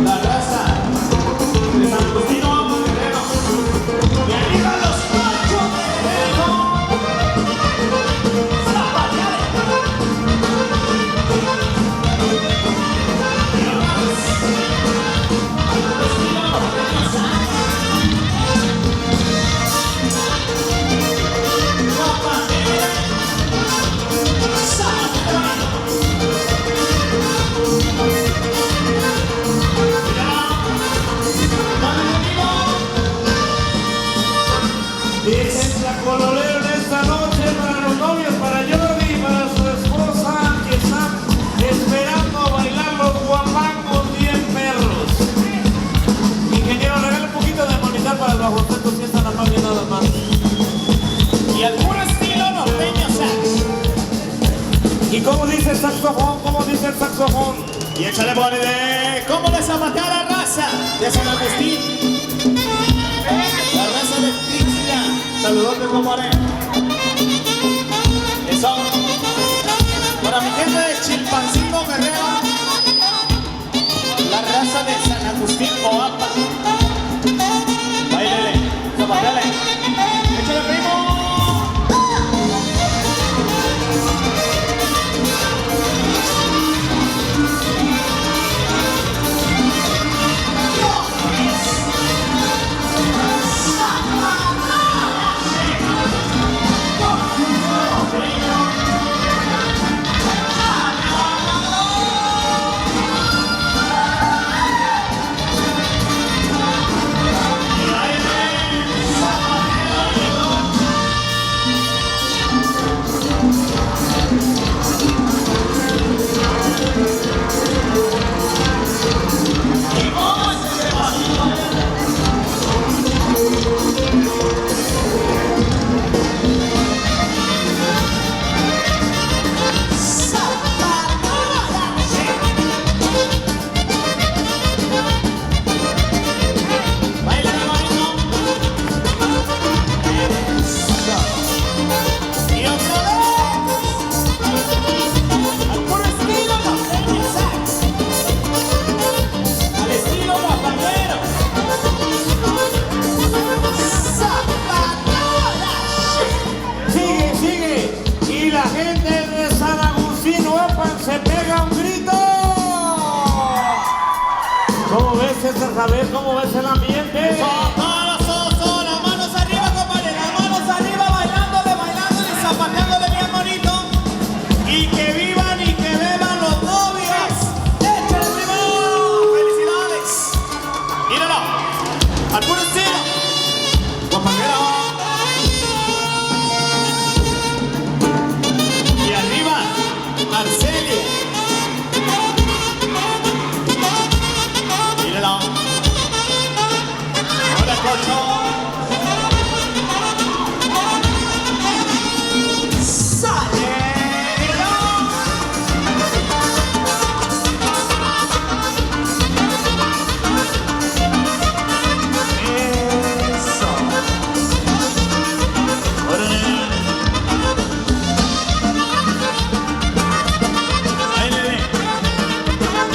la raza de San Agustín Oapa Guerrero. Y arriba los Panchos de Guerrero. Dice Tlacololero en esta noche para los novios, para Jordi y para su esposa que están esperando bailar los guapangos bien perros. Ingeniero, regale un poquito de monitor para el bajoteto si están amable nada más. Y al puro estilo norteño sax. ¿Y cómo dice el saxofón? ¿Cómo dice el saxofón? Y échale pone de cómo le zapatea la raza de San Agustín. La raza de Tixla. Saludote, compadre. Eso. Para mi gente de Chilpancingo Guerrero. La raza de San Agustín Oapa. Báilele, zapateale. Échale, primo. ¿Cómo ves esta vez? ¿Cómo ves el ambiente? Las manos arriba, compadre, las manos arriba, bailándole, zapateándole bien bonito. Y que vivan y que beban los novios. ¡Échale, primo! ¡Felicidades! Míralo, al puro estilo. Guapanguero. Y arriba, Arcelia. Míralo. Hola, cocho.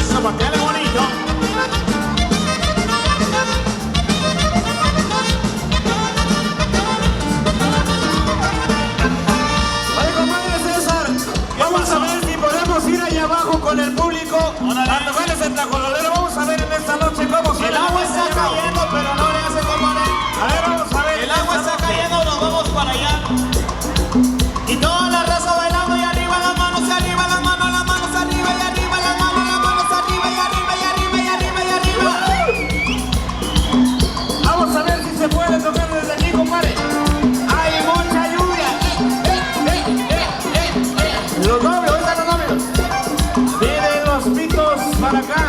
Zapateale bonito. Oye, compadre César, vamos a ver si podemos ir allá abajo con el público. A tocarles el Tlacololero. Vamos a ver en esta noche cómo se El agua está cayendo, pero no le hace, compadre. A ver, vamos a ver. El agua está cayendo, nos vamos para allá. Y toda la raza bailando y arriba las manos, y arriba las manos arriba y arriba las manos arriba y arriba y arriba y arriba y arriba. Vamos a ver si se puede tocar desde aquí, compadre. Hay mucha lluvia. Los novios, ahí están los novios. Miren los pitos para acá.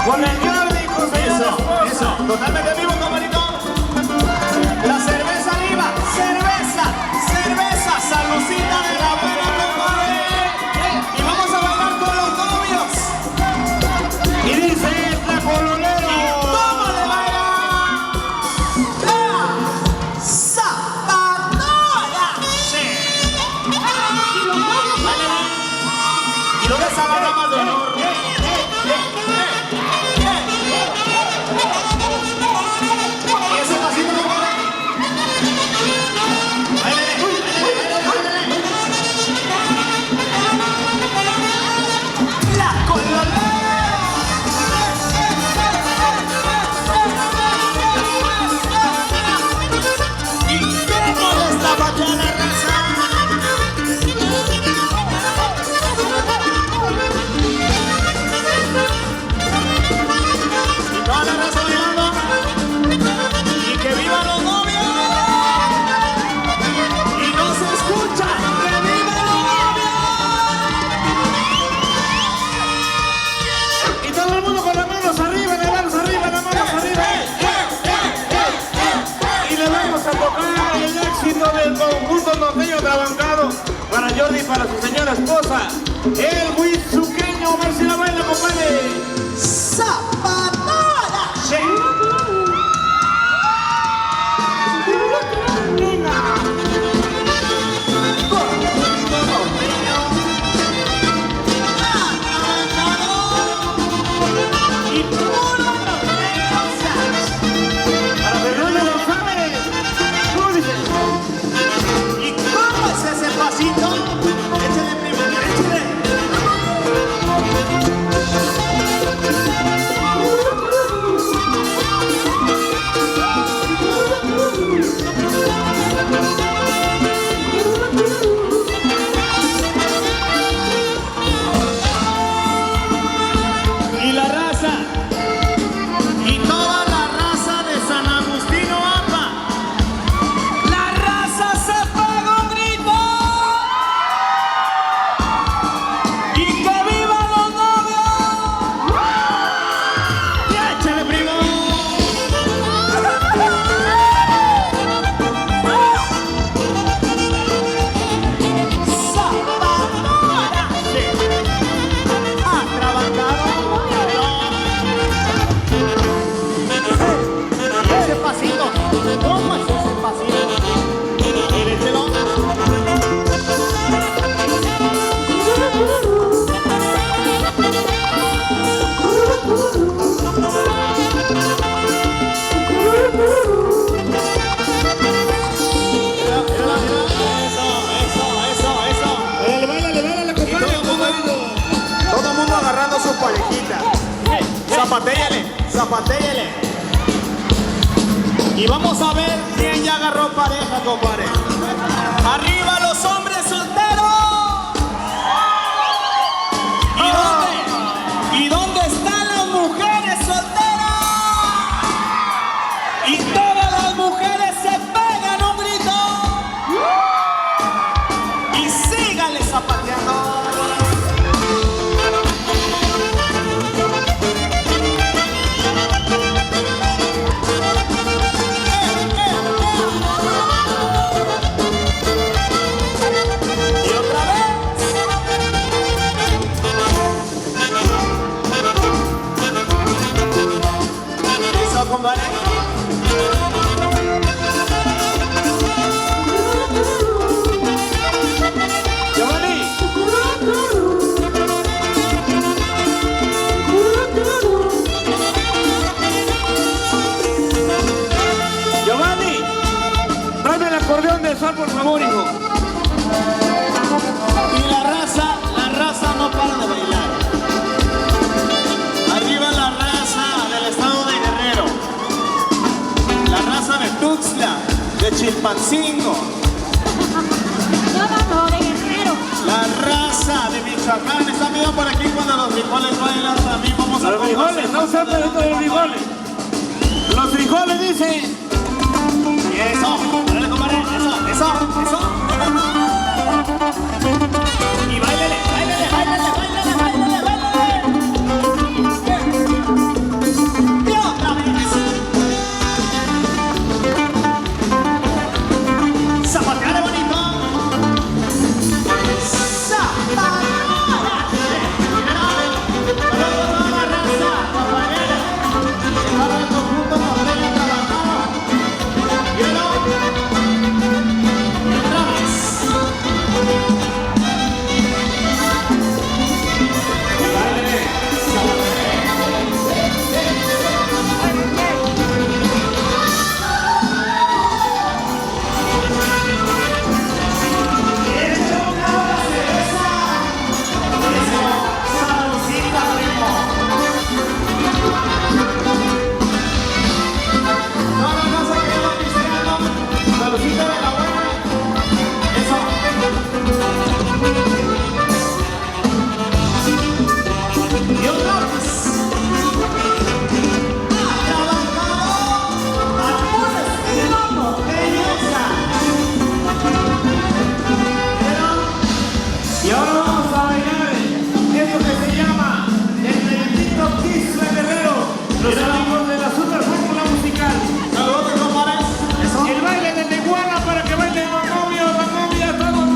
Con el Jordi, con su esposa. Eso, totalmente vivo, compadrito. La cerveza arriba, cerveza, salucita de la buena, compadre. Y vamos a bailar con los novios. Y dice el Tlacololero. ¿Cómo le baila? ¡Zapatora! Sí. Y lo ves a las damas de honor. atrabancado para Jordi y para su señora esposa, el huizuqueño. A ver si la baila, compadre. ¡Zapatada! Sí. Para Fernando González. ¿Cómo dice? ¿Y cómo es ese pasito? Échale, primo, échale. Y la raza, y toda la raza de San Agustino APA, la raza se pega un grito y que vivan los novios. Y échale, primo. Zapatada. Sí. Atrabancado. Ese pasito, ¿cómo es ese pasito? Míretelo. Eso. Le baila, compadre. Todo el mundo agarrando su parejita. Zapatéyale. Y vamos a ver quién ya agarró pareja, compadre. ¡Arriba los hombres solteros! ¿Y dónde están las mujeres solteras? Y todas las mujeres se pegan un grito. Y síganle zapateando. Y otra vez. Eso, compadre. Giovanni. Giovanni, tráeme el acordeón de sol, por favor, hijo. Y la raza no para de bailar. Arriba la raza del estado de Guerrero. La raza de Tuxtla, de Chilpancingo. La raza de Michoacán. Están viendo por aquí cuando los frijoles bailan. También vamos a Los frijoles, no se habla de esto de los frijoles. Los frijoles dicen. Y eso, dale, compadre, eso. Y báilele. Y otra vez. Zapateale bonito. Zapateale. Para toda la raza, compañera. Para el conjunto norteño trabajado. Y otra vez. El baile de Tehuana para que bailen los novios, las novias, todos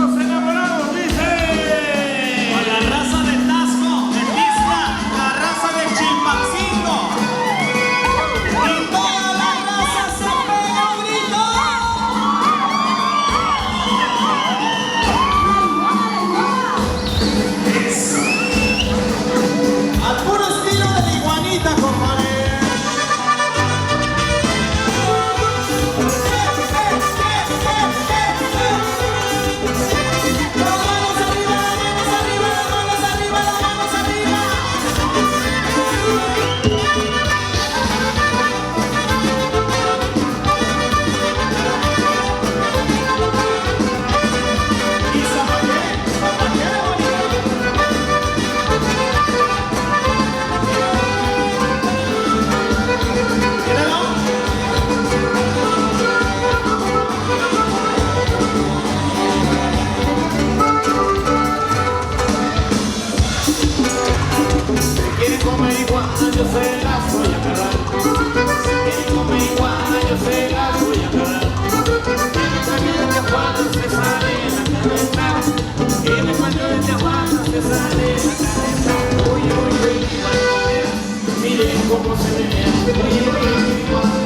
se las voy a agarrar. Si quieren conmigo, yo se las voy a agarrar. En el Tijuana se sale la cabeza. En el patio de Tijuana se sale la cabeza. Uy, uy, uy, miren cómo se menea. Uy, uy, uy, miren cómo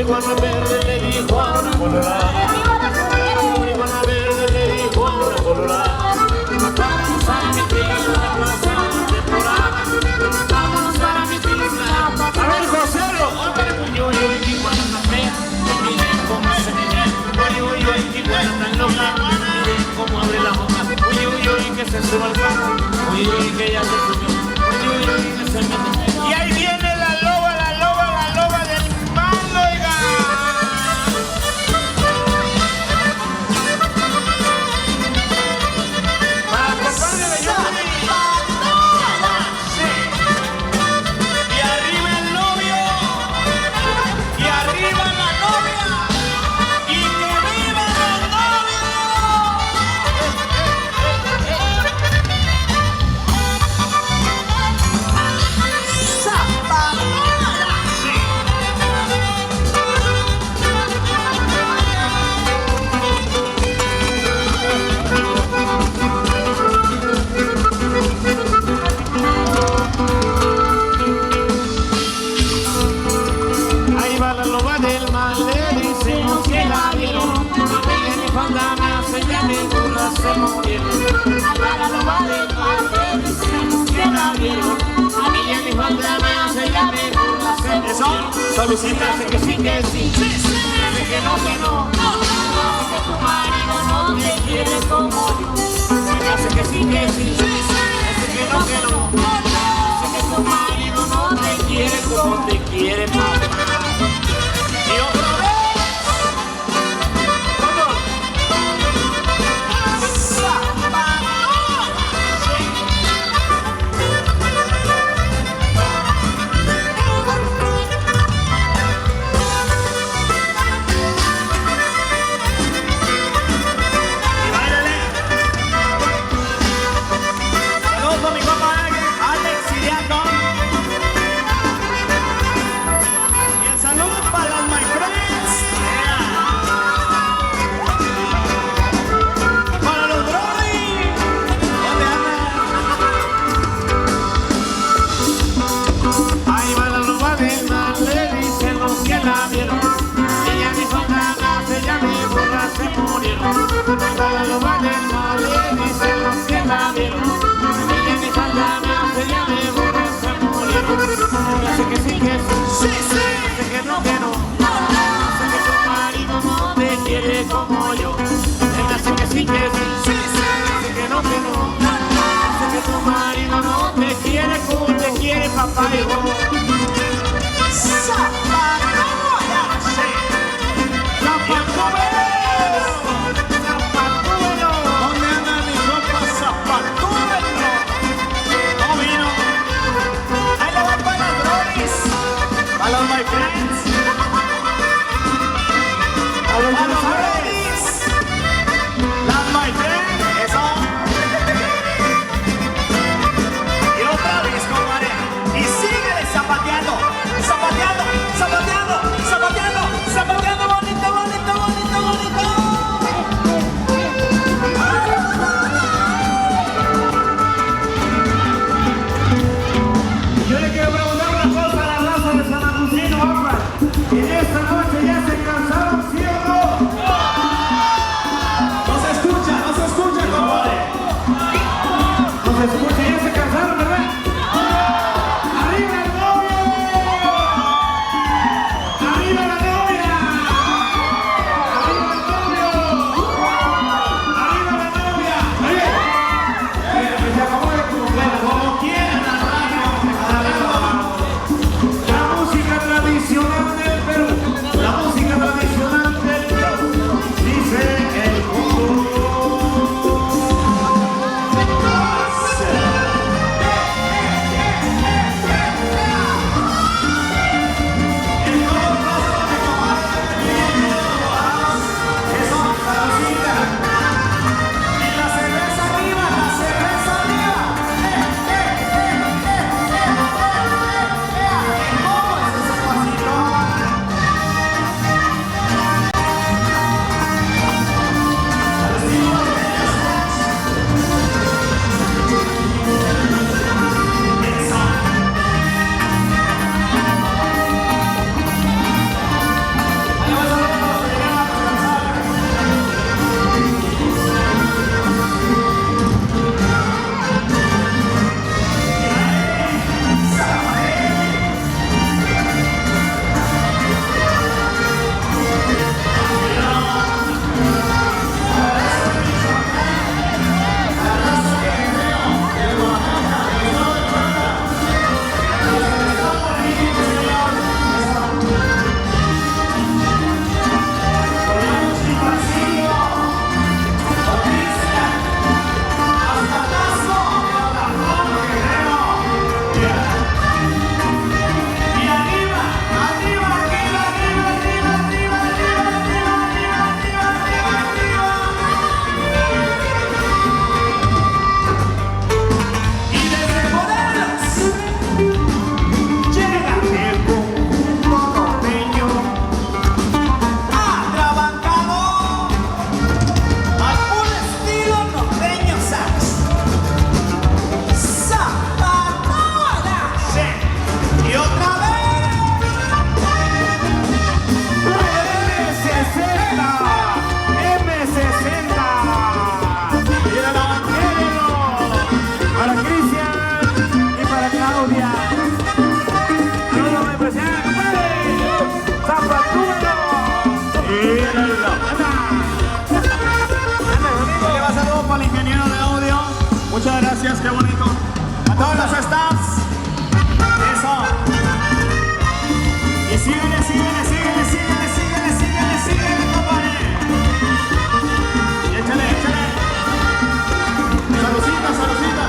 Marihuana verde le dijo a una colorada. Marihuana verde le dijo a una colorada. Vamos a mi piscina, la plaza temporada. Vamos a mi piscina. A ver, Joselo, ándale, uy, uy, uy, Tijuana tan fea. Miren cómo se menea. Uy, uy, uy, Tijuana tan loca. Miren cómo abre la boca. Uy, uy, uy, que se suba al carro. Uy, uy, que ya se subió. Uy, uy, uy, que se mete. Y ahí viene la loba del mal, oiga. Solicita, hace que sí, que sí, hace que no, hace que tu marido no te quiere como yo, hace que sí, hace que no, hace que tu marido no te quiere como te quiere papá. Y otra vez. La loba del mal le dicen los que la vieron. Ella ni fantasma, ella me borra, se murieron. Me hace que sí, hace que no, hace que tu marido no te quiere como yo. Me hace que sí, hace que no, hace que tu marido no te quiere como te quiere papá y vos. Y otra vez, compadre. Y síguele. gracias, qué bonito. A todos los staffs. Eso. Y síguele, síguele, síguele, síguele, síguele, síguele, síguele, compadre. Y échale, échale. Salucita, salucita.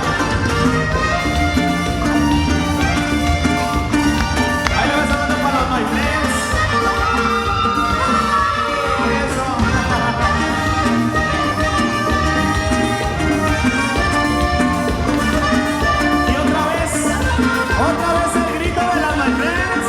Ahí le vas a mandar para los my friends. Eso. Y otra vez el grito de las my friends.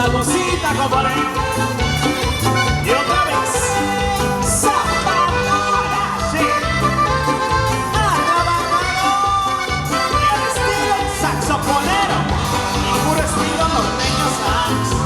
salvosita, compadre. Y otra vez. Zapatora, sí. Atrabajado. Y al estilo saxofonero. Y puro estilo norteño sax.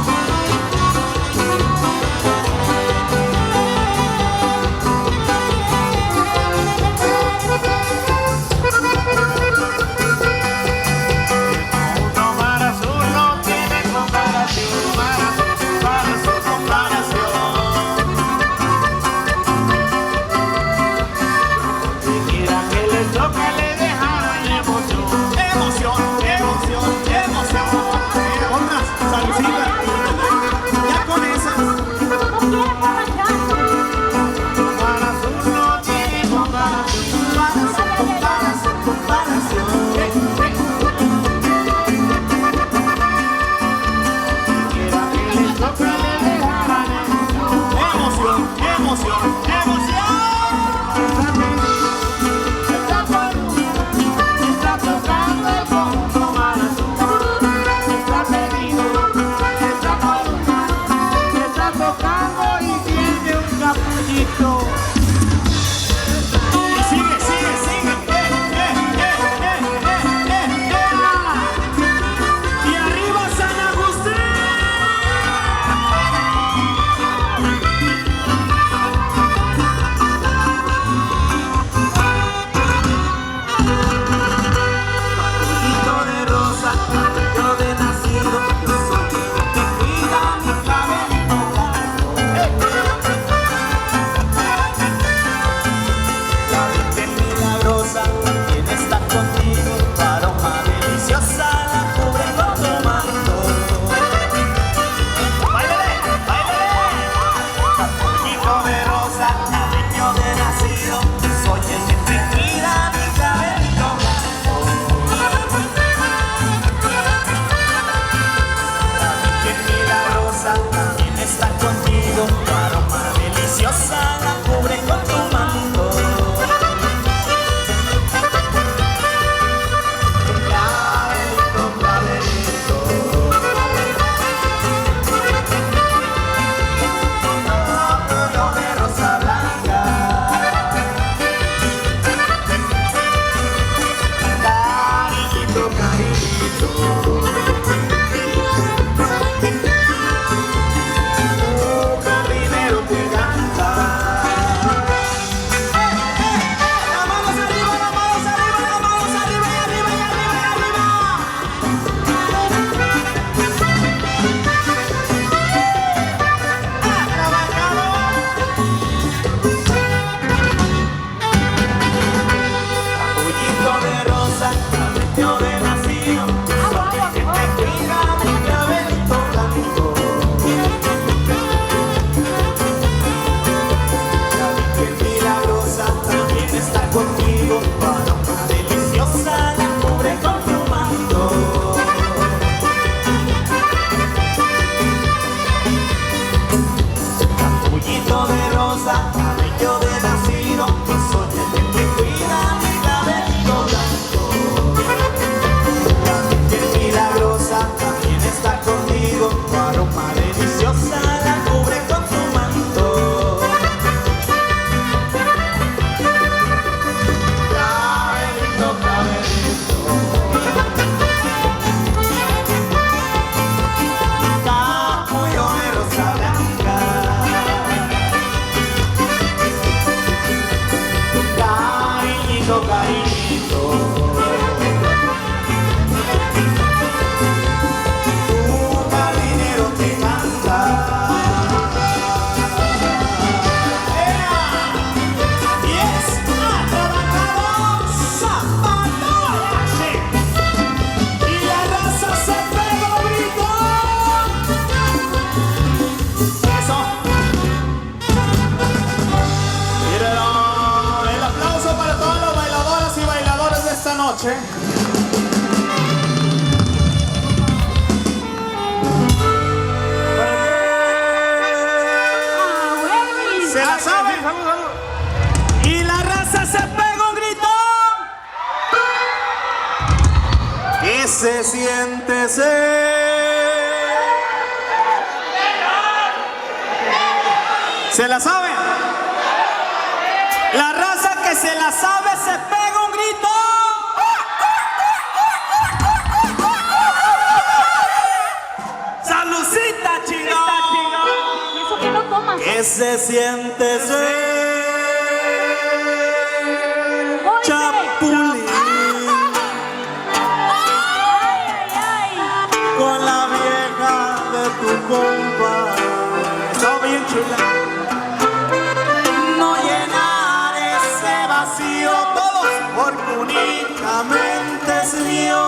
noche. ¿Se la saben? Y la raza se pega un grito. ¿Qué se siente ser ¿Se la sabe? La raza que se la sabe se pega un grito. ¡Salucita, chingón! ¿Y eso que no tomas? ¿Qué se siente ser Oye. chapulín con la vieja de tu compa? Está bien chula. No llenar ese vacío todos porque únicamente es mío.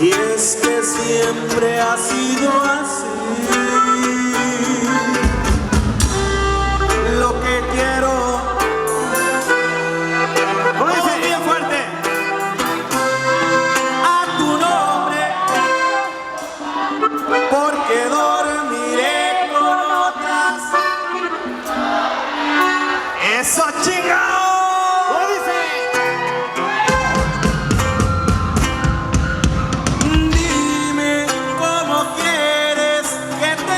Y es que siempre ha sido así. Lo que quiero, oye, bien fuerte, a tu nombre, porque dormiré con otras. Eso, chingado. Dime cómo quieres que te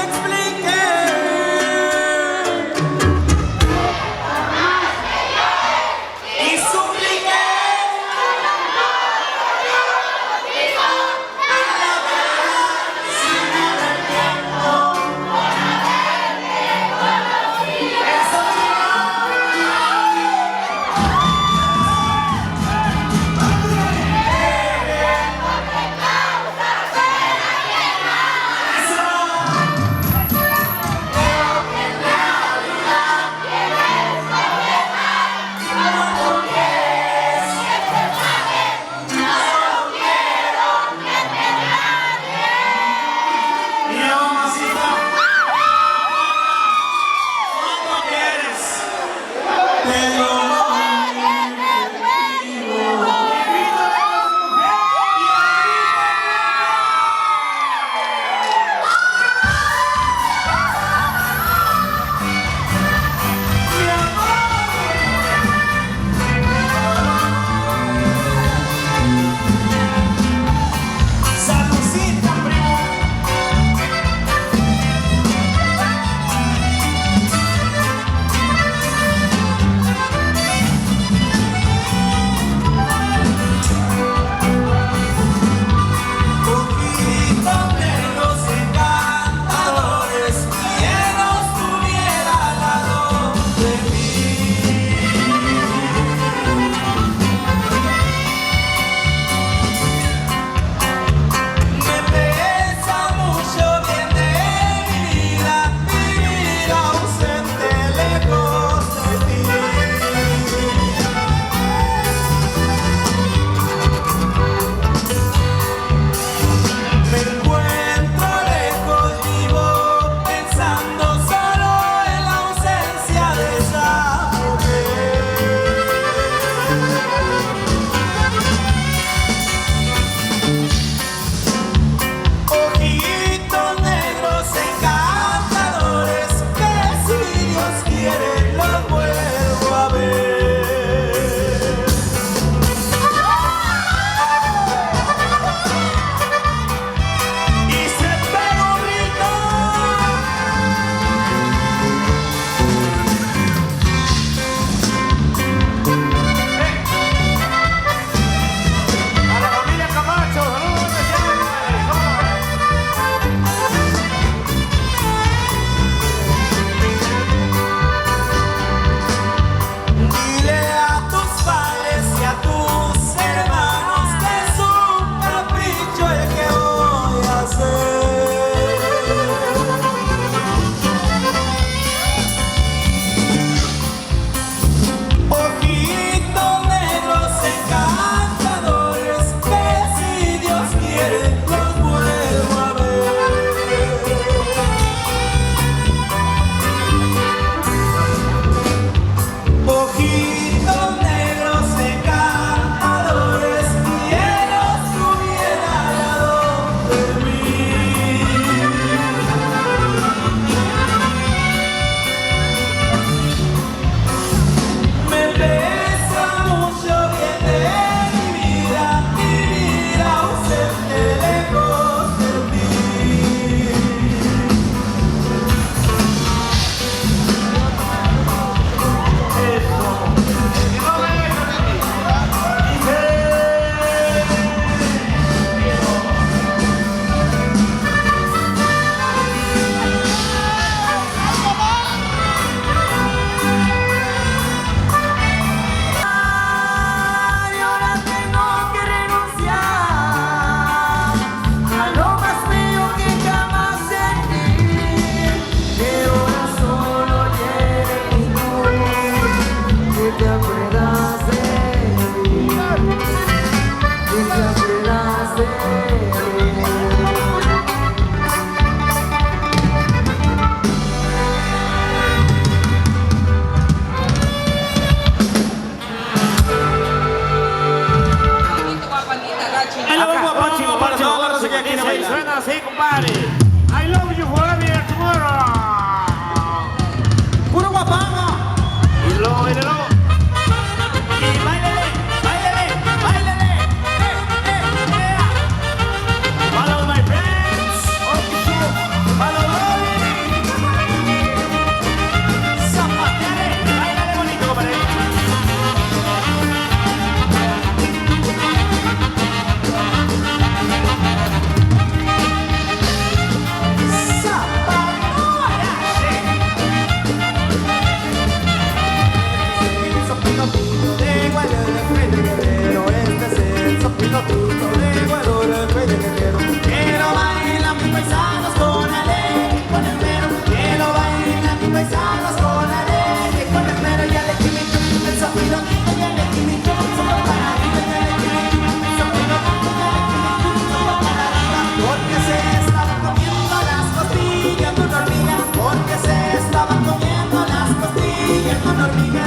Maputo de Ecuador, el cuello que quiero. Quiero bailar mis paisanos con alegría y con esmero. Quiero bailar mis paisanos con alegría y con esmero. Ya le quimito el sonido, ya le quimito el sonido para arriba, ya le quimito el sonido, ya le quimito el sonido para arriba. Porque se estaban comiendo las costillas de una hormiga, porque se estaban comiendo las costillas de una hormiga.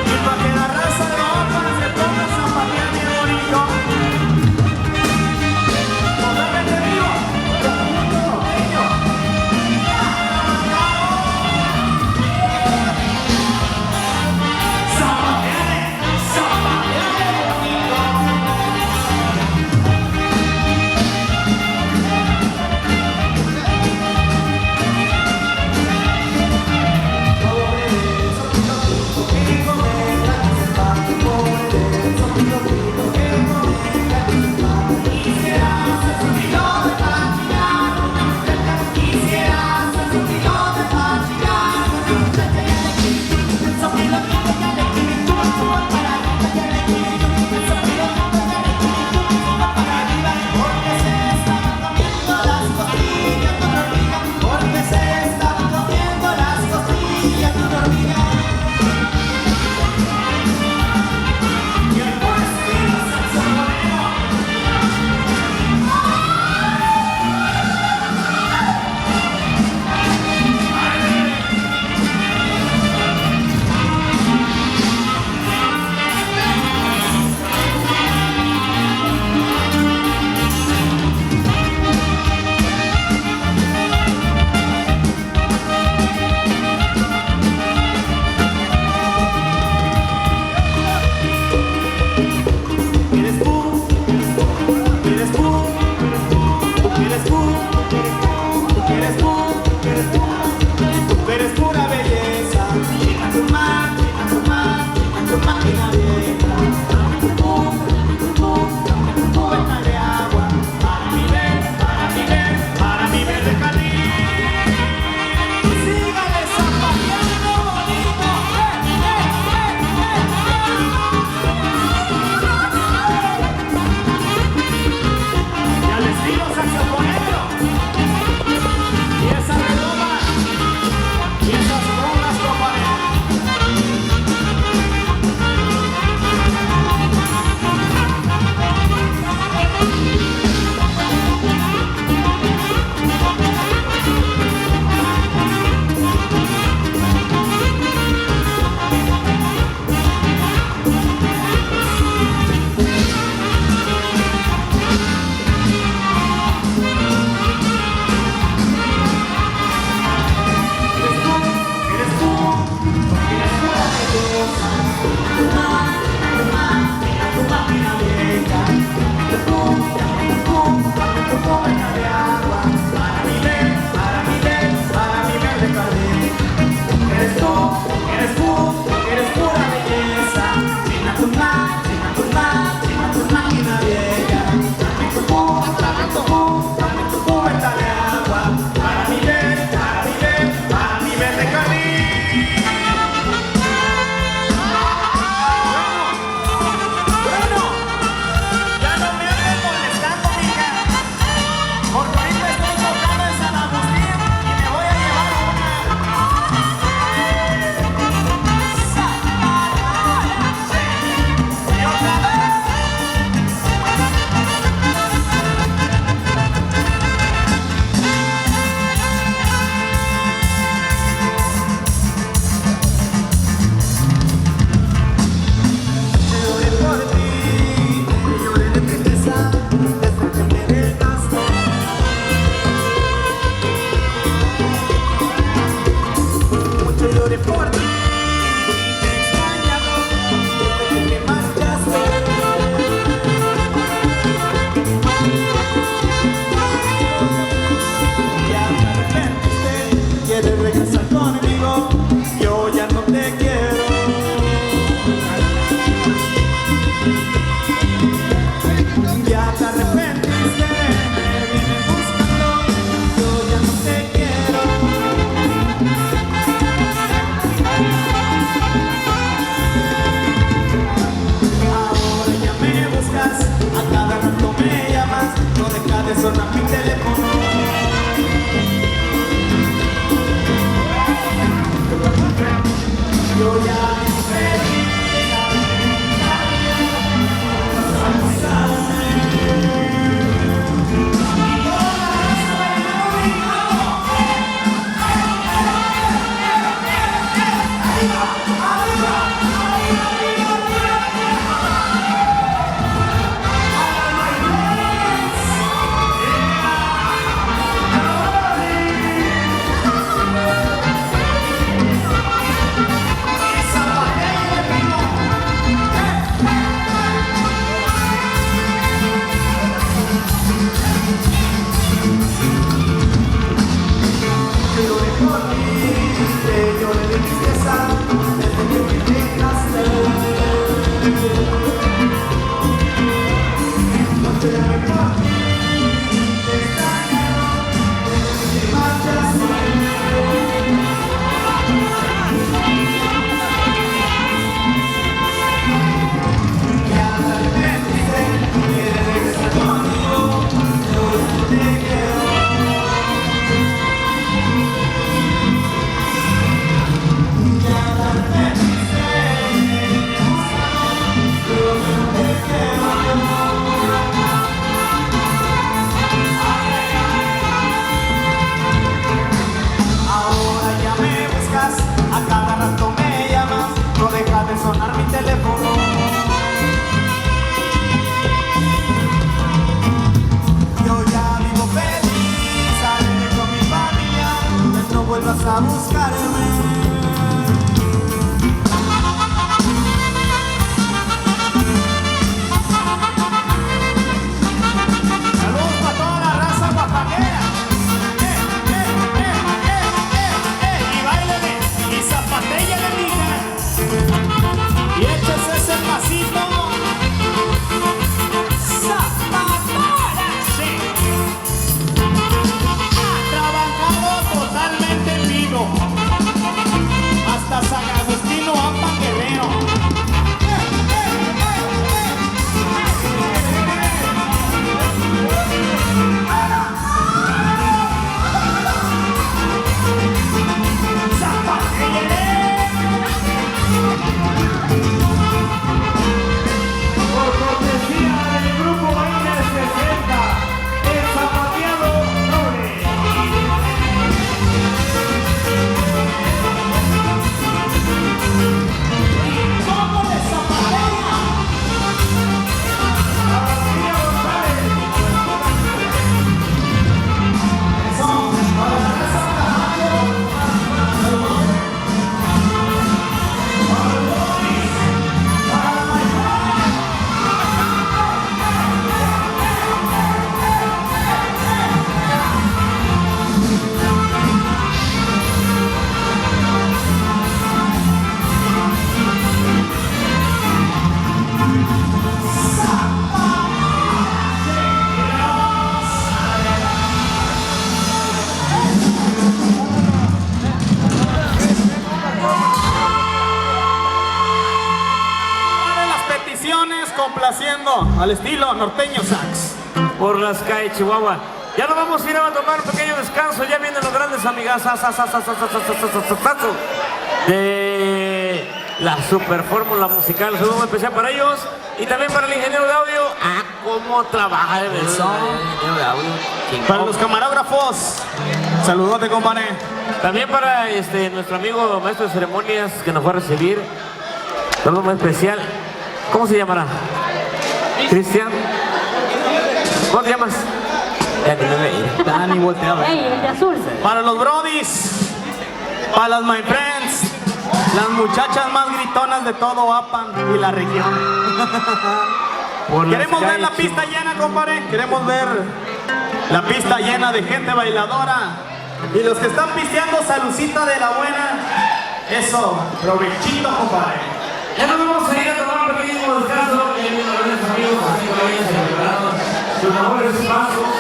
Y para que la raza de Opa se ponga a zapatear bien bonito. Totalmente vivo. a buscarme. Saludos para toda la raza guapanguera. Y báilele, y zapatéllale, mija. Y échese ese pasito. Zapatora. Sí. Ha trabajado totalmente en vivo. Hasta San Agustino, Ampa, Guerrero. Por cortesía del grupo Baile 60, el zapateado doble. ¿Cómo le zapatea? García González. Las peticiones complaciendo al estilo norteño sax. Por las calles Chihuahua. Ya nos vamos a ir a tomar un pequeño descanso. Ya vienen los grandes amigas de la super fórmula musical. Un saludo especial para ellos y también para el ingeniero de audio. Ah, cómo trabaja de verdad el ingeniero de audio. Para los camarógrafos, saludote, compadre. También para nuestro amigo maestro de ceremonias que nos va a recibir. Saludo muy especial. ¿Cómo se llamará? Cristian. ¿Cómo te llamas? Dani, voltea a ver. Ey, el de azul. Para los brodis, para las my friends, las muchachas más gritonas de todo Apan y la región. Queremos ver la pista llena, compadre. Queremos ver la pista llena de gente bailadora. Y los que están pisteando, salucita de la buena. Eso, provechito, compadre. Ya nos vamos a ir a tomar un pequeño descanso. Ya vienen los grandes amigos, así que vayan celebrando sus mejores pasos.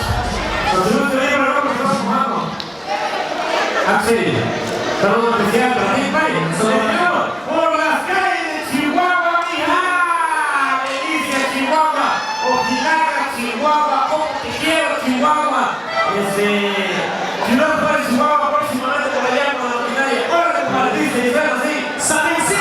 Los señores de ahí, ¿verdad? Porque estamos jugando. Axel, saludo especial para ti, Pai. Señor, por las calles de Chihuahua, mija. Delicia, Chihuahua. Ojinaga, Chihuahua. Oh, te quiero, Chihuahua. Ciudad Juárez, Chihuahua, próximamente por allá con la ordinaria. ¡Órale, compadre! Dice, y suena así. ¡Salecita!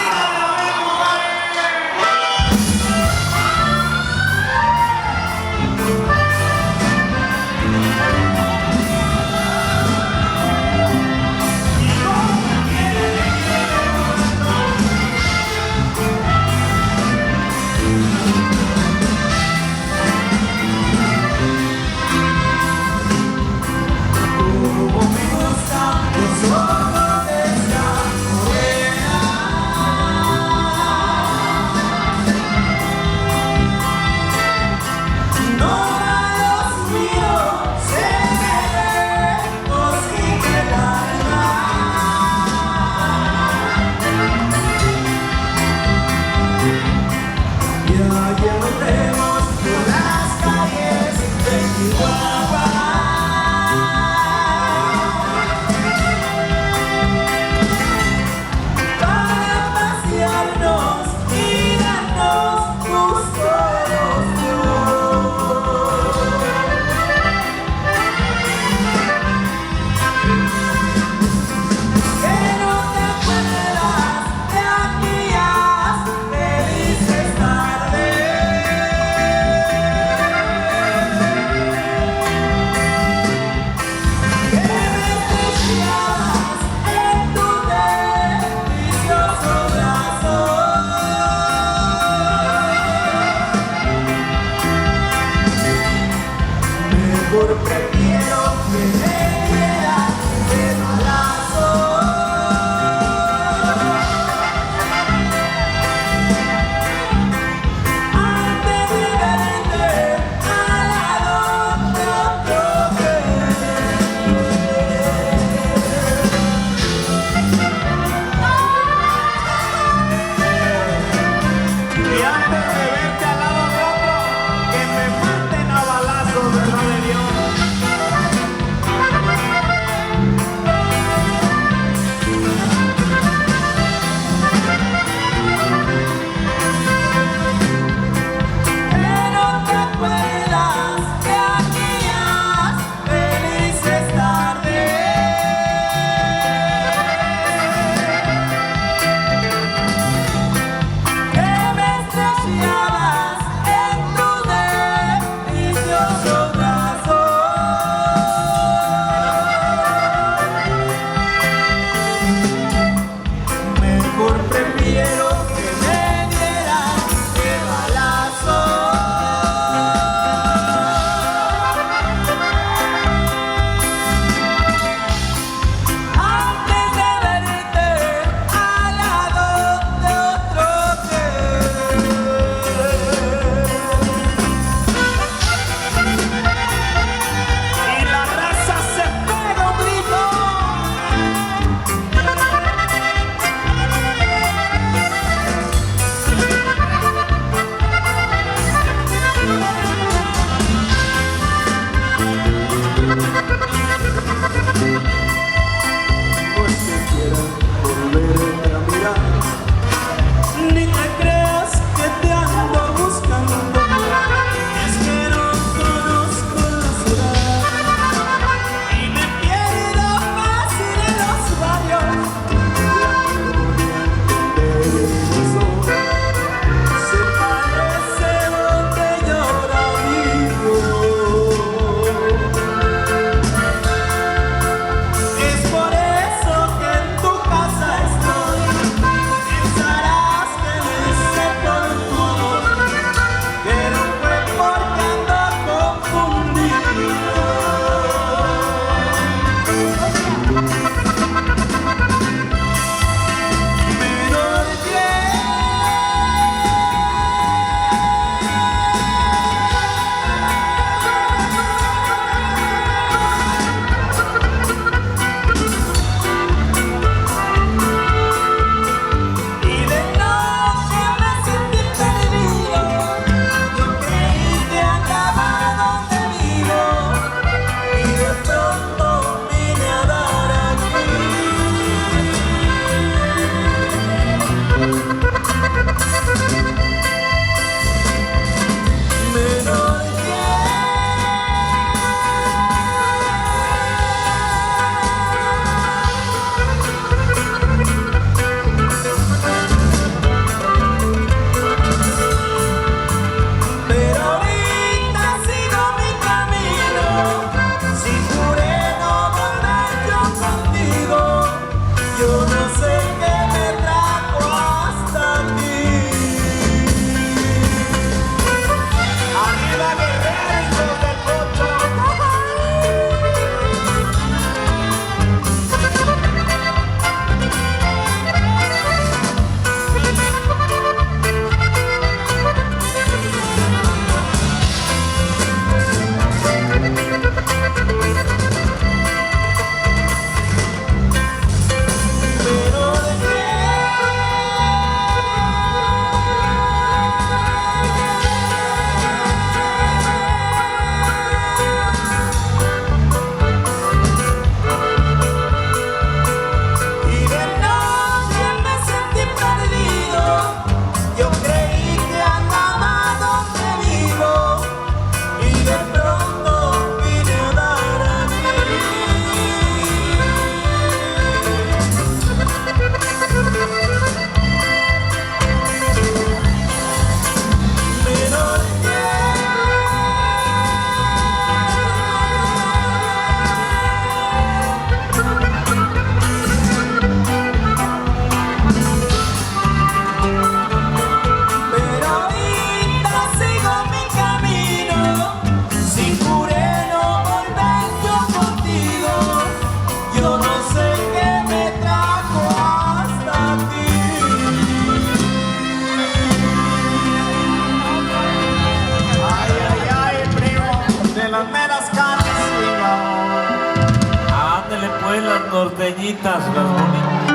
norteñitas, las bonitas.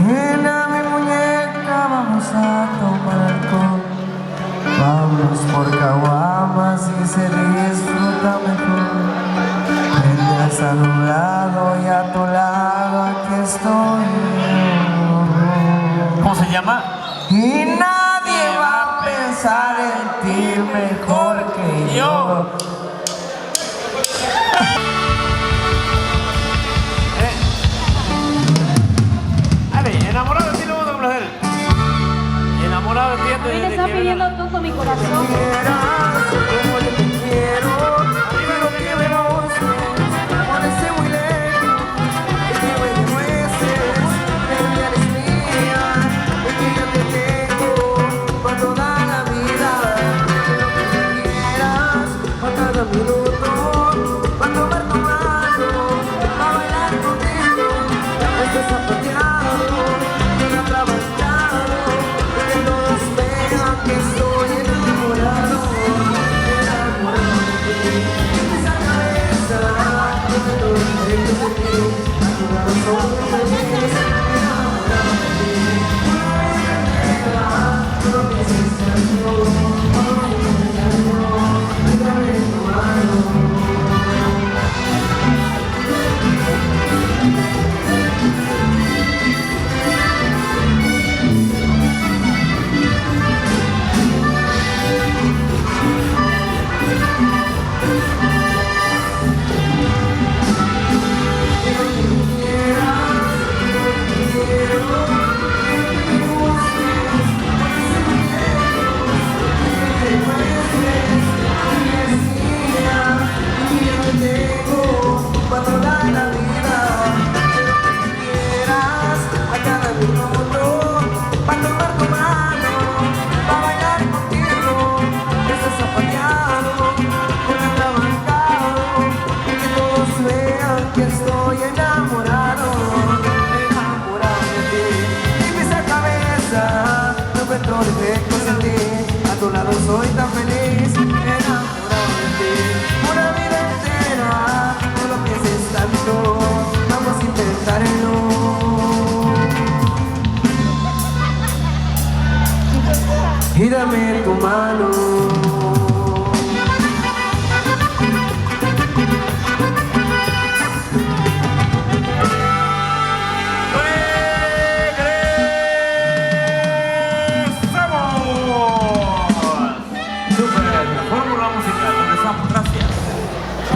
Nena, mi muñeca, vamos a tomar alcohol. Vamos por caguamas y se disfruta mejor. Vendrás a un lado y a tu lado aquí estoy. ¿Cómo se llama? Y nadie va a pensar en ti mejor que yo. Dale, enamorado de ti lo vamos a complacer. Enamorado de ti A mí me está pidiendo todo mi corazón. Quieras como yo te quiero, dime lo que me demuestres. Parece muy lejos, que me demuestres. Que ya eres mía, y que yo te tengo para toda la vida. Quiero que me quieras para cada minuto, para tomar tu mano, para bailar contigo. Este zapateado, bien atrabajado, que todos vean que estoy enamorado. Enamorado de ti, esa cabeza, que me lo dejes de ti. A tu lado soy feliz, enamorado de ti. Tú lo necesitas yo, déjame tu mano. Que estoy enamorado, enamorado de ti. Dime esa cabeza, no encuentro defectos en ti. A tu lado soy tan feliz, enamorado de ti. Una vida entera, no lo pienses tanto, vamos a intentarlo. Y dame tu mano.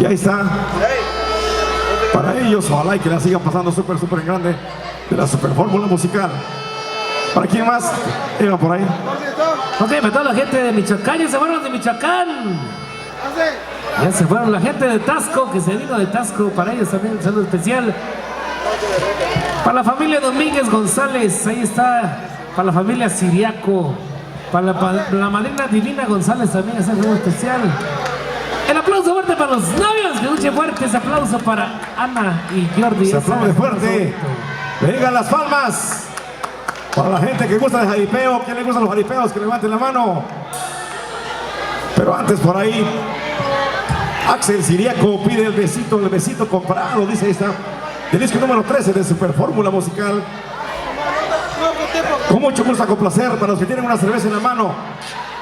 Y ahí está. Para ellos, ojalá y que la sigan pasando súper en grande de la super fórmula musical. ¿Para quién más? Iba por ahí. Ok, para toda la gente de Michoacán, ya se fueron los de Michoacán. Ya se fueron la gente de Tasco, que se vino de Tasco, para ellos también un saludo especial. Para la familia Domínguez González, ahí está. Para la familia Siriaco. Para la madrina Divina González también es un saludo especial. El aplauso fuerte para los novios, que escuche fuerte ese aplauso para Ana y Jordi. Se aplaude fuerte. Vengan las palmas. Para la gente que gusta de jaripeo, ¿quién le gustan los jaripeos? Que levanten la mano. Pero antes por ahí, Axel Siriaco pide el besito comprado, dice esta, del disco número 13 de Super Fórmula Musical. Con mucho gusto a complacer para los que tienen una cerveza en la mano,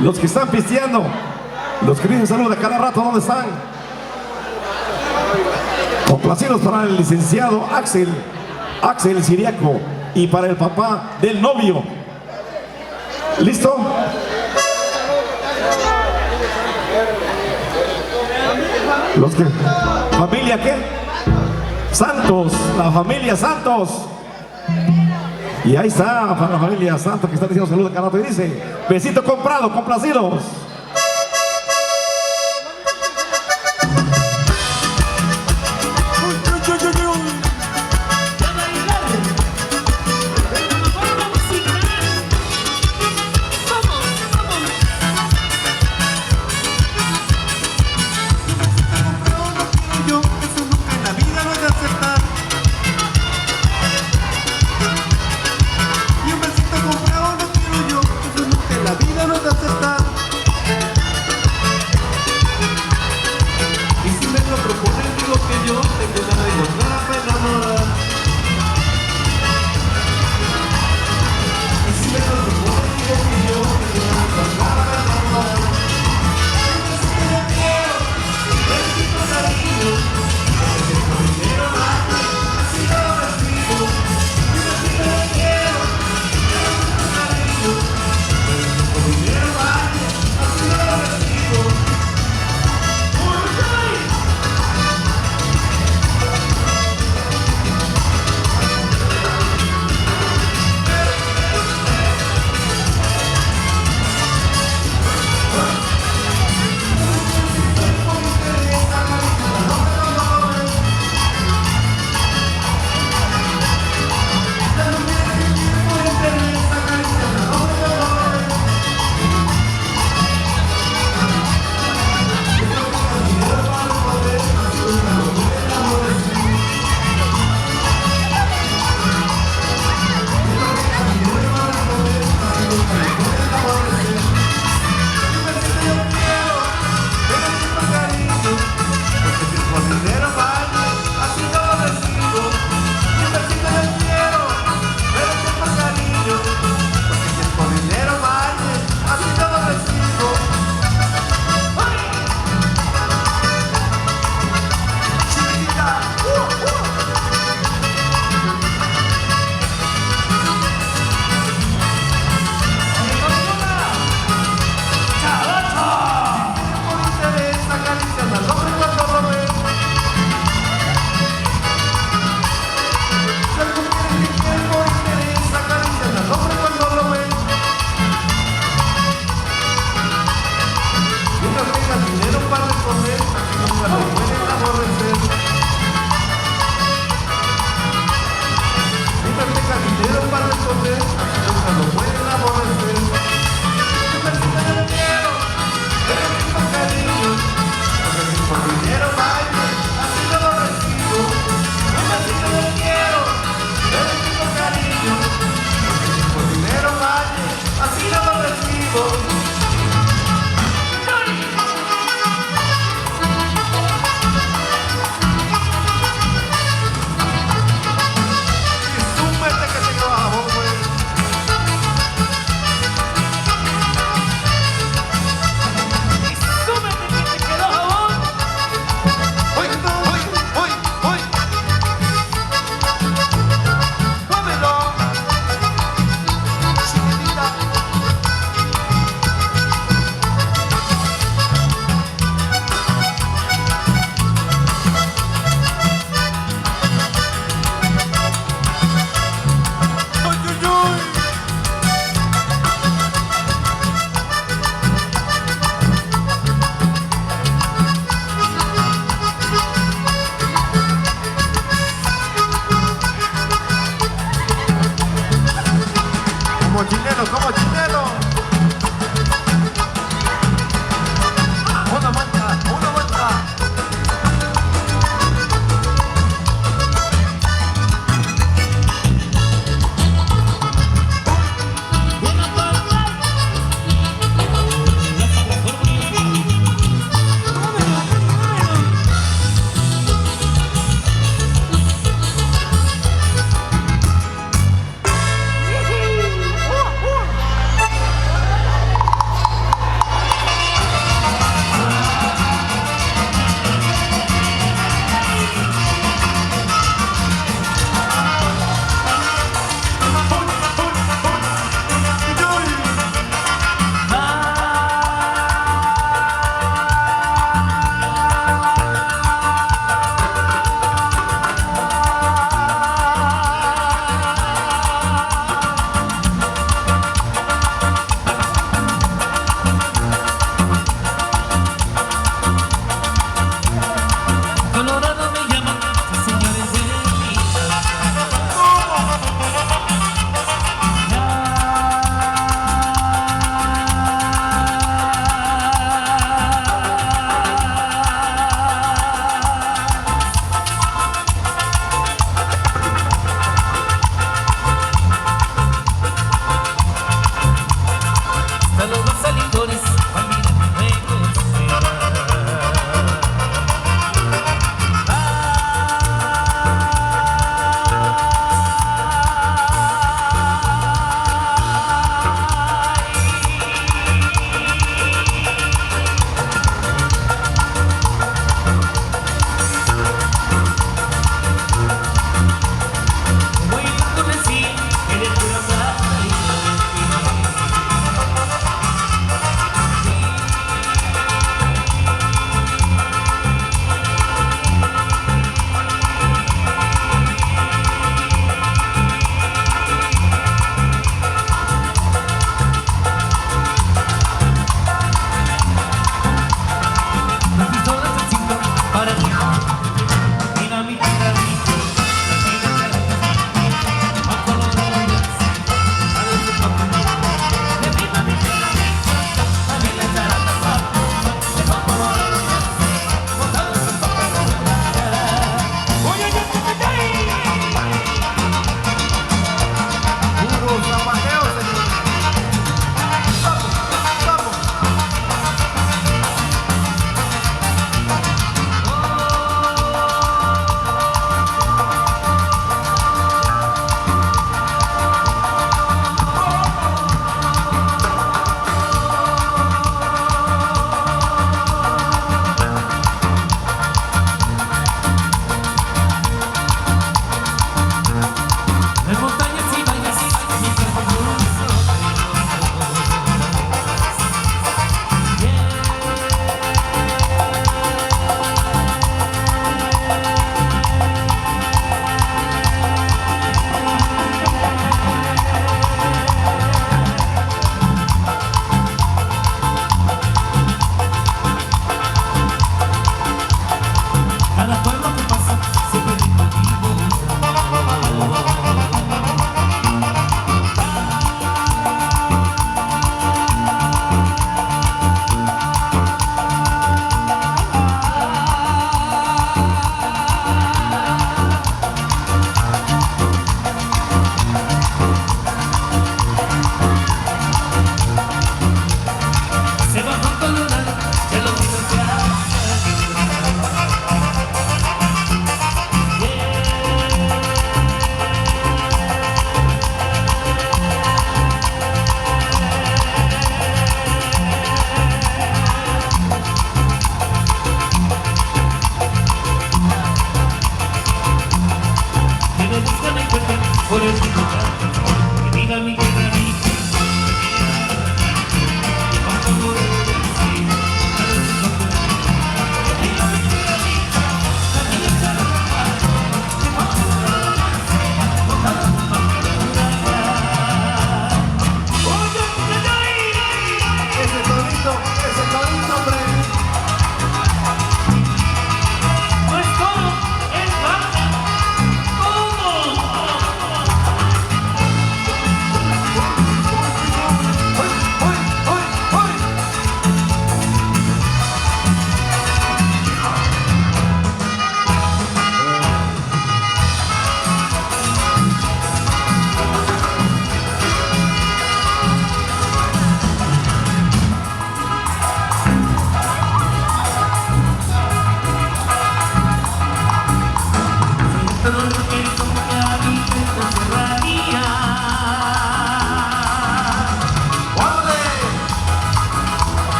los que están pisteando, los que dicen salud a cada rato, ¿dónde están? Complacidos para el licenciado Axel Siriaco y para el papá del novio. ¿Listo? Los que... ¿Familia qué? Santos, la familia Santos. Y ahí está, para la familia Santos que está diciendo salud a cada rato y dice, besito comprado, complacidos. chinelo. Una vuelta, una vuelta.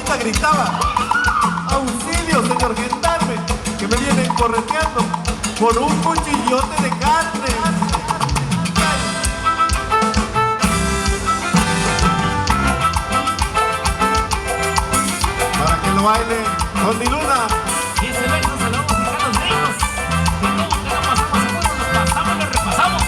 chica gritaba: auxilio, señor gendarme, que me vienen correteando por un cuchillote de carne. Para que lo baile con mi Luna. Y ese beso se lo vamos a dejar a los gringos. Que todo que no pasamos a fuego, nos pasamos, lo repasamos.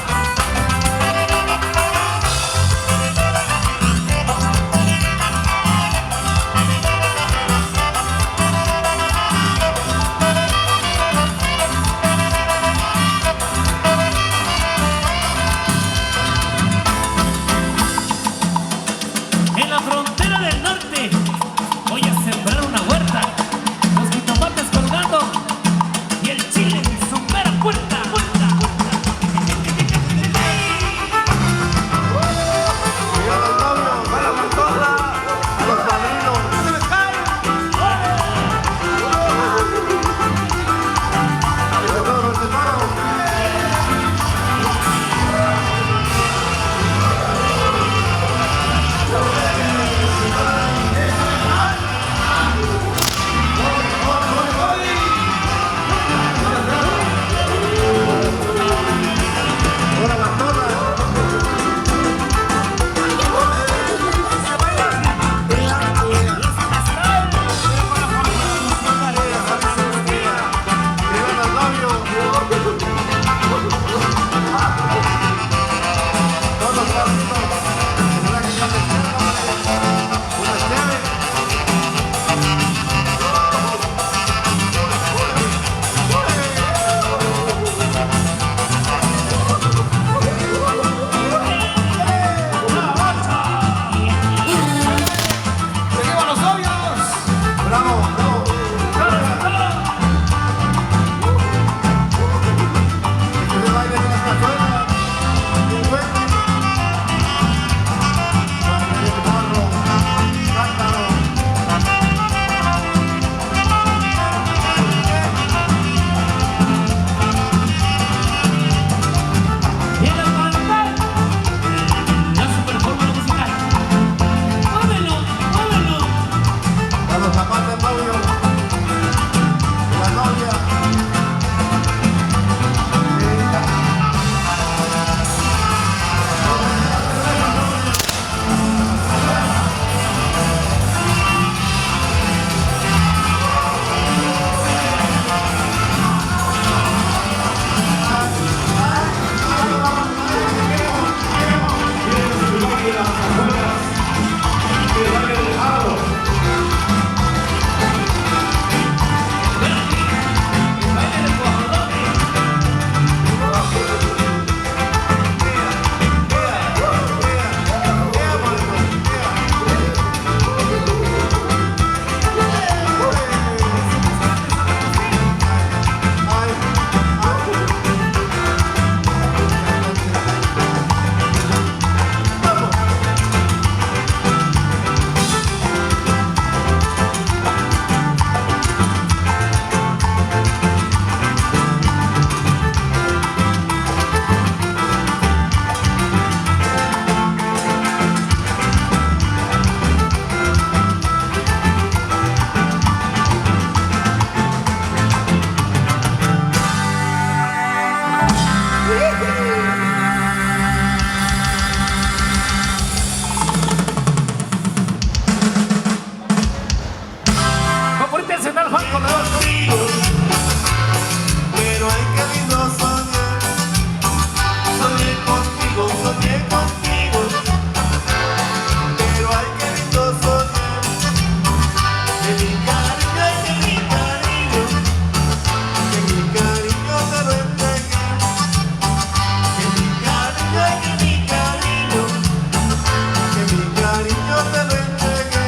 En la frontera del norte voy a sembrar una huerta, los jitomates colgando y el chile en su mera puerta. Llegando el novio, a la Bartola, a los padrinos. ¡No se les cae! ¡El tesoro, el tesoro! ¡Hola, Bartola! Llegando el novio. Todos los padrinos. Ojalá que ya les quede unas llaves. ¡Seguimos los novios! ¡Bravo, bravo! Que se bailen en las cazuelas. Un duende. Baile de morro. Cántalo. Y en la pantalla, la super fórmula musical. ¡Muévelo, muévelo! A los zapatos del novio. De la novia. Favorita nacional, Juan Corredor. Pero ay, qué lindo soñar. Soñé contigo, soñé contigo. Pero ay, qué lindo soñar. Que mi cariño, ay, que mi cariño. Que mi cariño te lo entregué. Que mi cariño, ay, que mi cariño. Que mi cariño te lo entregué.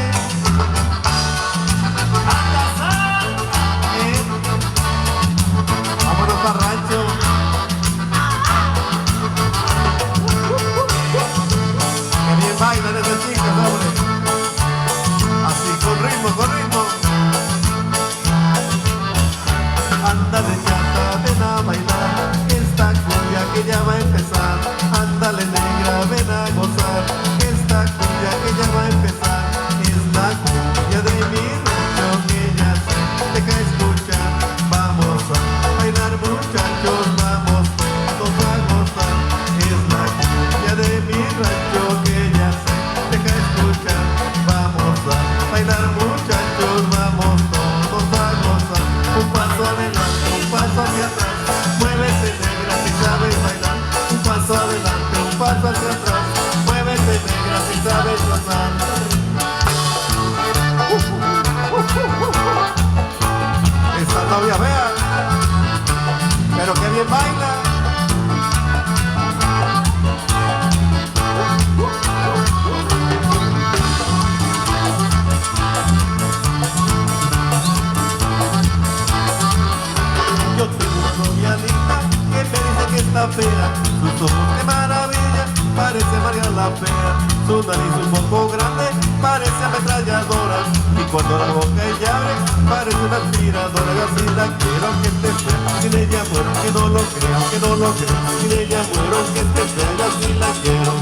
la fea, sus ojos de maravilla, parece María la fea, su nariz un poco grande, parece ametralladora, y cuando la boca ella abre, parece una aspiradora. Yo así la quiero que te fea, sin ella muero, que no lo crea, que no lo crea, sin ella muero, que te fea, yo así la quiero.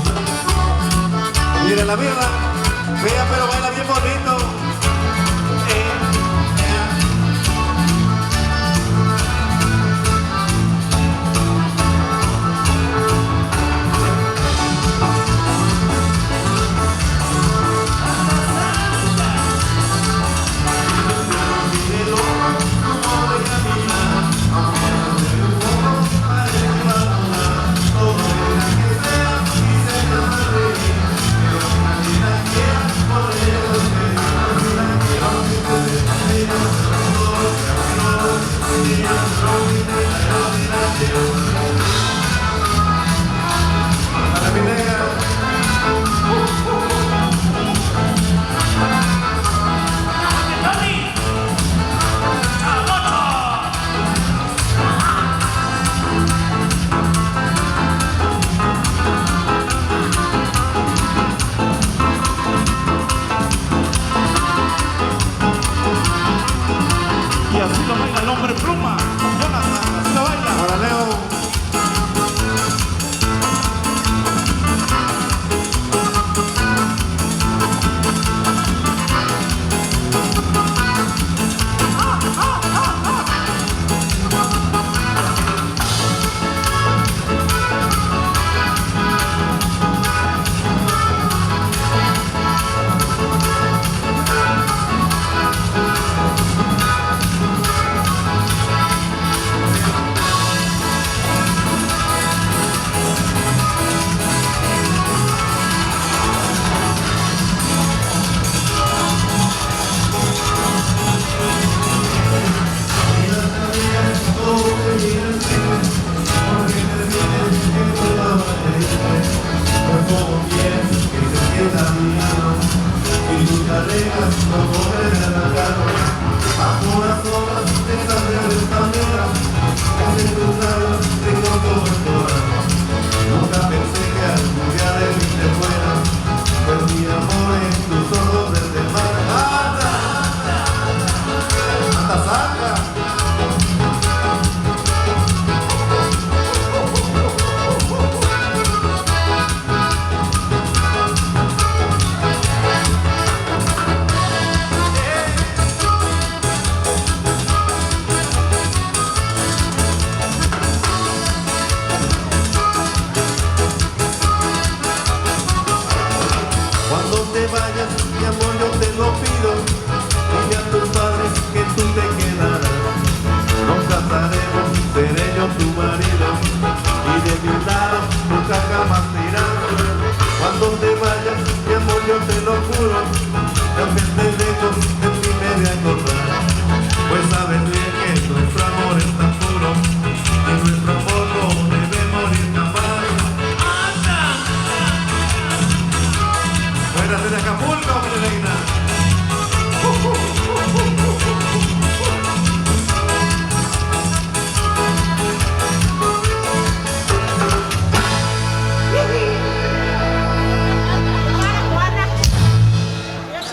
Mira la birra, fea pero baila bien bonito. Y así lo baila el hombre pluma, Jonathan, así lo baila. Ahora Leo. Nunca pensé que algún día de mí te fuera, pues mi amor en tus ojos desde el mar. ¡Anda! ¡Anda, saca! Cuando te vayas, mi amor, yo te lo pido. Dile a tus padres que tú te quedarás. Nos casaremos, seré yo tu marido. Y de mi lado nunca jamás te irás. Cuando te vayas, mi amor, yo te lo juro. Que aunque estés lejos, de ti me voy a acordar. Pues sabes bien que nuestro amor es tan puro. Y nuestro amor no debe morir jamás. Fuera de Acapulco, mi reina.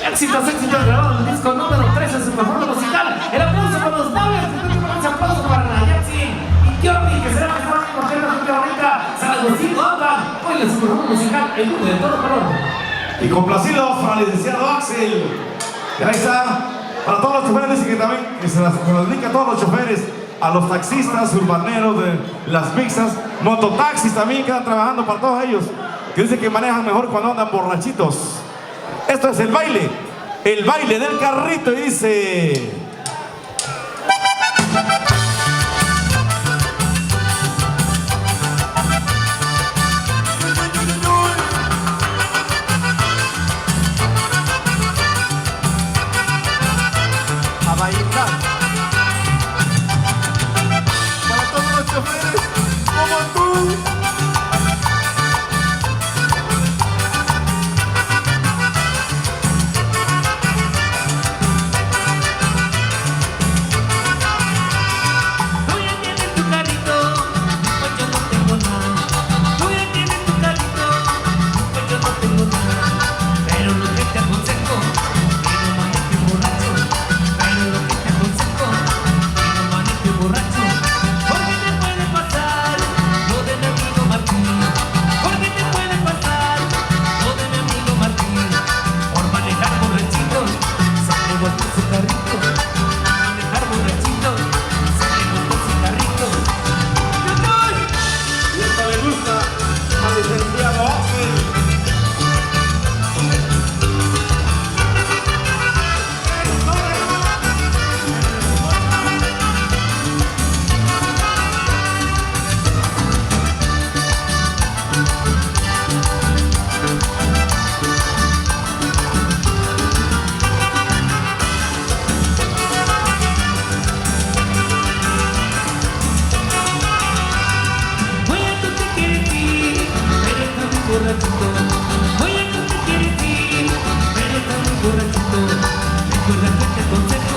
Éxitos, éxitos, grabado en el disco número 13 de su performance musical. El aplauso para los novios, un aplauso para Nayatsi y Jordi, que será mejor que contenta, gente bonita. San Agustín, Opa, hoy en su performance musical, el mundo de todo color. Y complacidos para el licenciado Axel. Y ahí está, para todos los choferes, y que también que se las dedica a todos los choferes, a los taxistas, urbaneros de las mixtas, mototaxis también que están trabajando para todos ellos, que dicen que manejan mejor cuando andan borrachitos. Esto es el baile del carrito, y dice... A bailar. Para todos los choferes como tú. Tú ya tienes tu carrito, pues yo no tengo borrachito, manejar borrachito, salimos con cigarrito. ¡Yo estoy! Y esta le gusta al licenciado Axel. Borrachito, oye, no te quieres ir, pero estás muy borrachito. Recuerda que te aconsejo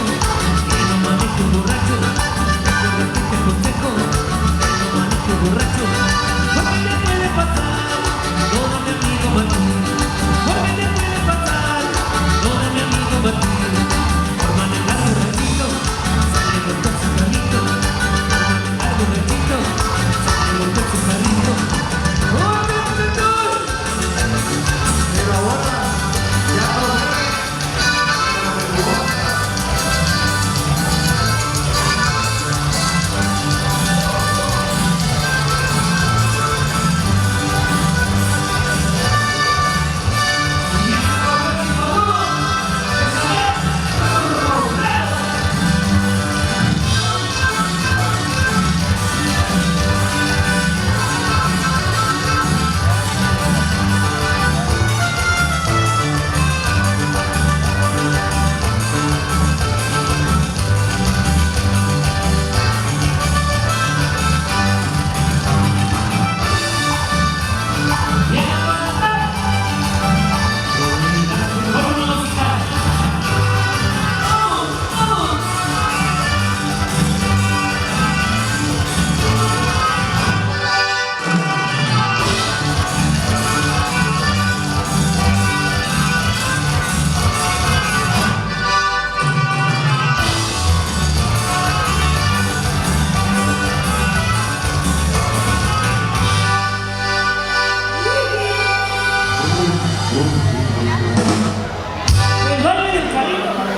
que no manejes borracho. Recuerda que te aconsejo que no manejes borracho. Porque te puede pasar lo de mi amigo Martín. Porque te puede pasar lo de mi amigo Martín. Por manejar borrachito, sale con tu cigarrito. Por manejar borrachito, sale con tu cigarrito. Pero ahora ya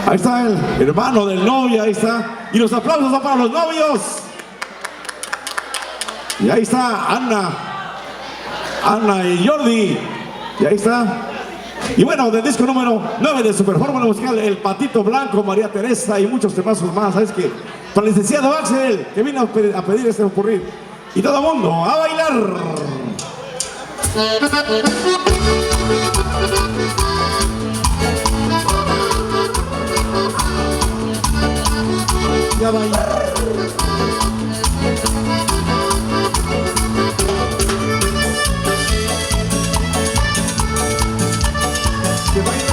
ahí está el hermano del novio, ahí está. Y los aplausos son para los novios. Y ahí está Ana y Jordi. Y ahí está. Y bueno, del disco número 9 de Super Fórmula Musical, El Patito Blanco, María Teresa y muchos temazos más. ¿Sabes qué? Para el licenciado Axel, que vino a pedir este ocurrir. Y todo el mundo, a bailar. Ya bailar. Que baila.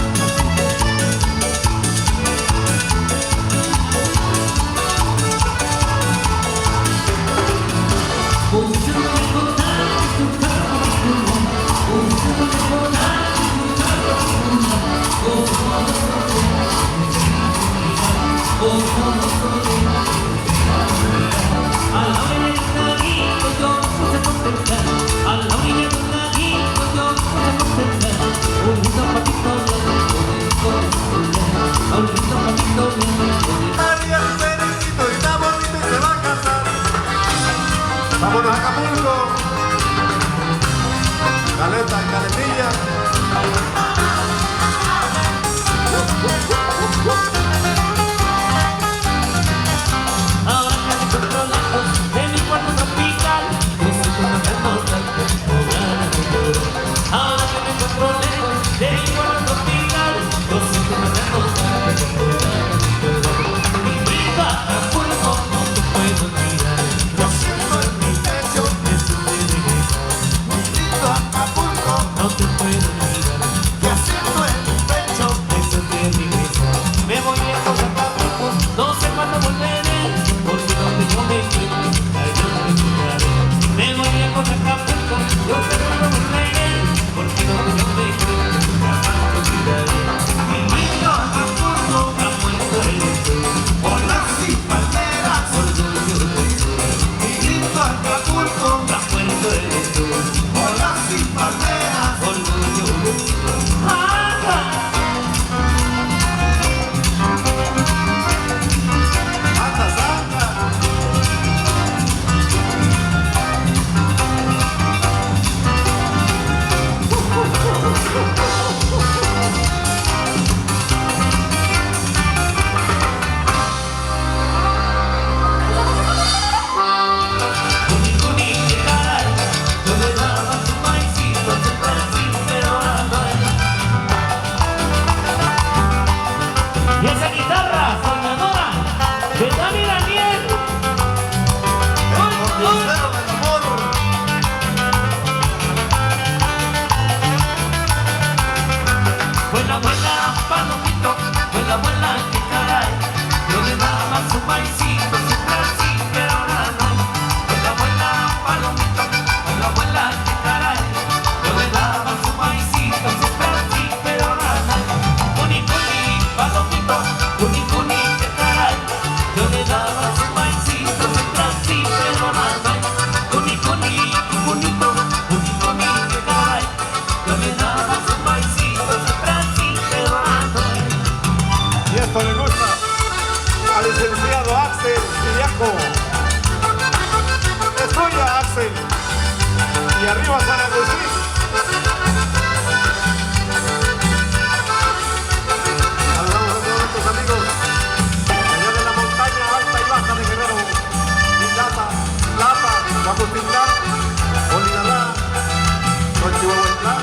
María Peregrito y la bonita y se va a casar. Vámonos a Acapulco. Caleta, caletilla. Ahora que me encuentro lejos de mi cuarto tropical, me siento una hermosa ahora que me encuentro lejos de mi cuarto tropical, yo siento una hermosa mi vida a fuego no te puedo olvidar. Yo siento en mi pecho que tú me regresas. Un lindo Acapulco. al licenciado Axel Villaco. Es tuya, Axel. Y arriba San Agustín. Saludamos a todos nuestros amigos allá de la montaña alta y baja de Guerrero, Milata, Plata, Guacutintlán, Olinalá, Xochihuahuatlán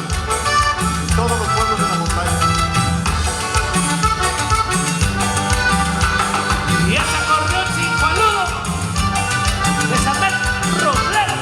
y todos los pueblos de la montaña. Y ese acordeón sin saludo de Samuel Roblero.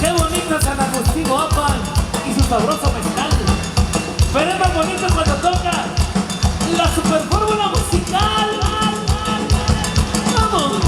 Qué bonito es San Agustín Guapa y su sabroso mezcal. Pero es más bonito cuando toca la super fórmula musical. ¡Vamos!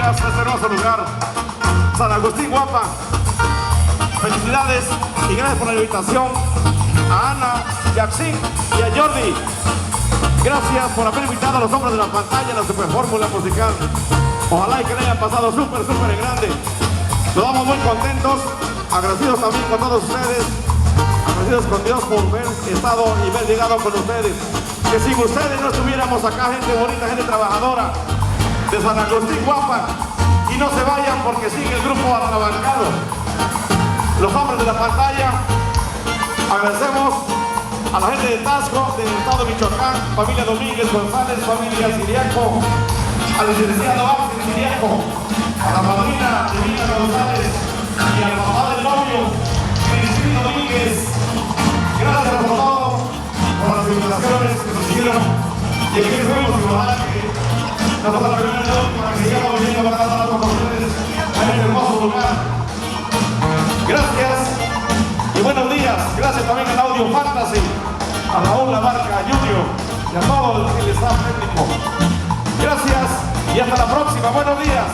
Este hermoso lugar, San Agustín Guapa. Felicidades y gracias por la invitación a Ana, Yaxin y a Jordi. Gracias por haber invitado a los hombres de la pantalla a la super fórmula musical. Ojalá y que le hayan pasado súper en grande. Nos vamos muy contentos, agradecidos también con todos ustedes, agradecidos con Dios por haber estado y haber llegado con ustedes. Que sin ustedes no estuviéramos acá, gente bonita, gente trabajadora de San Agustín Guapa. Y no se vayan porque sigue el grupo atrabancado. Los hombres de la pantalla, agradecemos a la gente de Tasco, del estado de Michoacán, familia Domínguez González, familia Siriaco, al licenciado Ángel Siriaco, a la madrina Divina González y al papá del novio, Cristina Domínguez. Gracias por todo, por las invitaciones que nos hicieron. Y aquí estuvimos y ojalá que nosotros la primera y última que sigamos viniendo para cada rato con ustedes a este hermoso lugar. Gracias y buenos días. Gracias también al Audio Fantasy, a Raúl Lamarca, a Junior y a todo el staff técnico. Gracias y hasta la próxima. Buenos días.